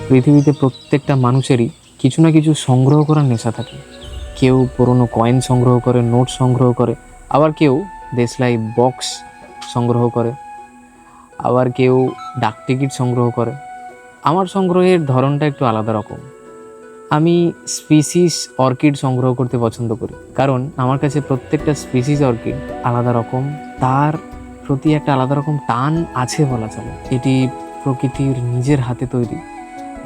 পৃথিবীতে প্রত্যেকটা মানুষেরই কিছু না কিছু সংগ্রহ করার নেশা থাকে। কেউ পুরনো কয়েন সংগ্রহ করে, নোট সংগ্রহ করে, আবার কেউ দেশলাই বক্স সংগ্রহ করে, আবার কেউ ডাক টিকিট সংগ্রহ করে। আমার সংগ্রহের ধরনটা একটু আলাদা রকম। আমি স্পিসিস অর্কিড সংগ্রহ করতে পছন্দ করি, কারণ আমার কাছে প্রত্যেকটা স্পিসিস অর্কিড আলাদা রকম, তার প্রতি একটা আলাদা রকম টান আছে বলা চলে। এটি প্রকৃতির নিজের হাতে তৈরি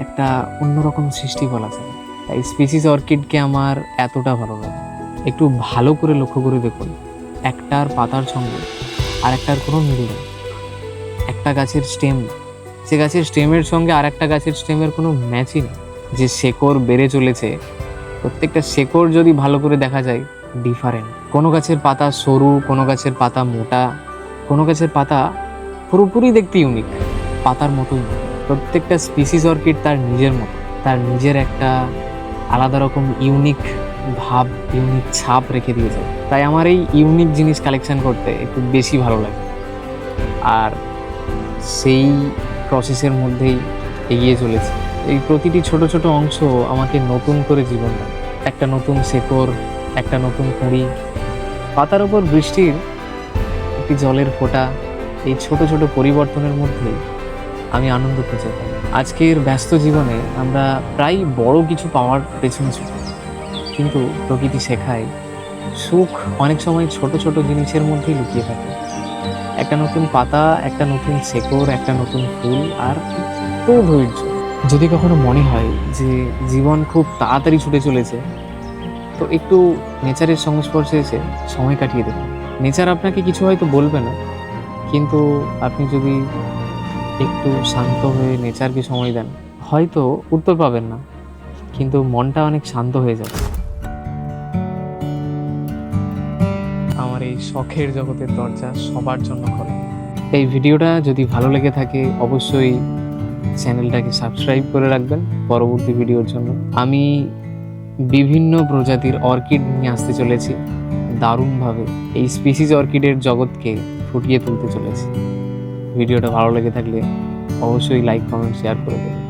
একটা অন্যরকম সৃষ্টি বলা চলে। তাই স্পিসিস অর্কিডকে আমার এতটা ভালো লাগে। একটু ভালো করে লক্ষ্য করে দেখুন, একটার পাতার সঙ্গে আর একটার কোনো মিল নেই। একটা গাছের স্টেম, সে গাছের স্টেমের সঙ্গে আর একটা গাছের স্টেমের কোনো ম্যাচই নেই। যে শেকড় বেড়ে চলেছে, প্রত্যেকটা শেকড় যদি ভালো করে দেখা যায় ডিফারেন্ট। কোনো গাছের পাতা সরু, কোনো গাছের পাতা মোটা, কোনো গাছের পাতা পুরোপুরি দেখতে ইউনিক, পাতার মতোই। প্রত্যেকটা স্পিসিস অর্কিড তার নিজের মতো, তার নিজের একটা আলাদা রকম ইউনিক ভাব, ইউনিক ছাপ রেখে দিয়ে যায়। তাই আমার এই ইউনিক জিনিস কালেকশন করতে একটু বেশি ভালো লাগে। আর সেই প্রসেসের মধ্যেই এগিয়ে চলেছে। এই প্রতিটি ছোট ছোট অংশ আমাকে নতুন করে জীবন দেয়। একটা নতুন শেকড়, একটা নতুন কুঁড়ি, পাতার ওপর বৃষ্টির একটি জলের ফোঁটা, এই ছোট ছোট পরিবর্তনের মধ্যেই আমি আনন্দ খুঁজে পাই। আজকের ব্যস্ত জীবনে আমরা প্রায় বড় কিছু পাওয়ার পেছনে ছুটি, কিন্তু প্রকৃতি শেখায় সুখ অনেক সময় ছোট ছোট জিনিসের মধ্যেই লুকিয়ে থাকে। একটা নতুন পাতা, একটা নতুন শেকড়, একটা নতুন ফুল, আর একটু ধৈর্য। যদি কখনো মনে হয় যে জীবন খুব তাড়াতাড়ি ছুটে চলেছে, তো একটু নেচারের সংস্পর্শে এসে সময় কাটিয়ে দেখুন। নেচার আপনাকে কিছু হয়তো বলবে না, কিন্তু আপনি যদি একটু শান্ত হয়ে নেচারকে সময় দেন, হয়তো উত্তর পাবেন না, কিন্তু মনটা অনেক শান্ত হয়ে যাবে। আমার এই শখের জগতের দরজা সবার জন্য খোলা। এই ভিডিওটা যদি ভালো লেগে থাকে অবশ্যই চ্যানেলটাকে সাবস্ক্রাইব করে রাখবেন পরবর্তী ভিডিওর জন্য। আমি বিভিন্ন প্রজাতির অর্কিড নিয়ে আসতে চলেছি দারুণভাবে। এই স্পিসিস অর্কিডের জগৎকে ফুটিয়ে তুলতে চলেছি। ভিডিওটা ভালো লেগে থাকলে অবশ্যই লাইক, কমেন্ট, শেয়ার করে দেবেন।